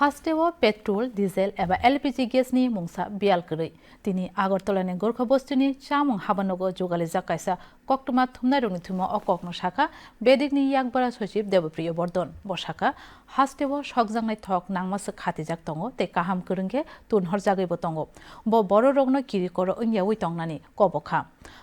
हास्टेवा petrol diesel एबा LPG गेसनि मुंसा बियालकरै तिनि आगरतलानि गोरखा बस्तिनि चामुं हाबानगो जुगाले जाकायसा कक्टमा थुमना रंनि थुमा अककनो शाखा बेदिकनि याकबारा सचिव देवप्रिय बर्धन बसाखा हास्टेवा सकजांनाय थक नांमास खातिजाक तंगो ते काहाम करंगे तुनहर जागैबो तंगो ब बरो रगनो किरि करो ओंया उइ तंगनानि कबखा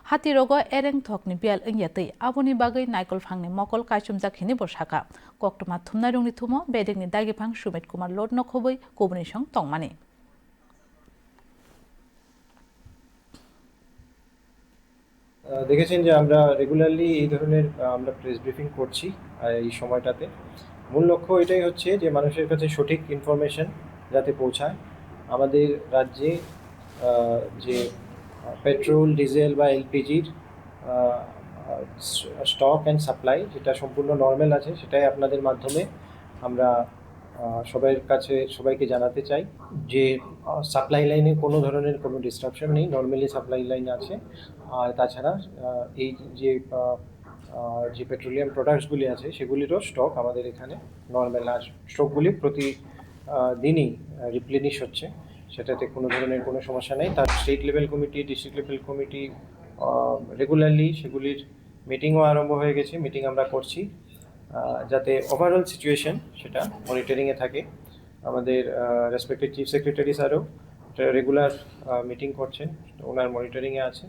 हाति रगो एरें थकनि बियाल ओंया तै आबुनि बागै नायकल फांनि मकल कायचुमजाखिनि बसाखा कक्टमा थुमना रंनि थुमा बेदिकनि दागिफां सुमित कुमार लोड नखबै कुबनि सं तंमानि দেখেছেন যে আমরা রেগুলারলি এই ধরনের আমরা প্রেস ব্রিফিং করছি এই সময়টাতে মূল লক্ষ্য এটাই হচ্ছে যে মানুষের কাছে সঠিক ইনফরমেশন যাতে পৌঁছায় আমাদের রাজ্যে যে পেট্রোল ডিজেল বা এলপিজির স্টক অ্যান্ড সাপ্লাই যেটা সম্পূর্ণ নর্মাল আছে সেটাই আপনাদের মাধ্যমে আমরা সবাইকে জানাতে চাই যে সাপ্লাই লাইনে কোনো ধরনের কোনো ডিস্ট্রাকশন নেই, নর্মালি সাপ্লাই লাইন আছে। আর তাছাড়া এই যে পেট্রোলিয়াম প্রোডাক্টসগুলি আছে সেগুলিরও স্টক আমাদের এখানে নর্মাল, আর স্টকগুলি প্রতি দিনই রিপ্লেনিশ হচ্ছে, সেটাতে কোনো ধরনের কোনো সমস্যা নেই। তার state level committee, district level committee regularly সেগুলির মিটিংও আরম্ভ হয়ে গেছে, মিটিং আমরা করছি যাতে ওভারঅল সিচুয়েশন সেটা মনিটরিংয়ে থাকে। আমাদের রেসপেক্টেড চিফ সেক্রেটারি স্যারও রেগুলার মিটিং করছেন, ওনার মনিটরিংয়ে আছে।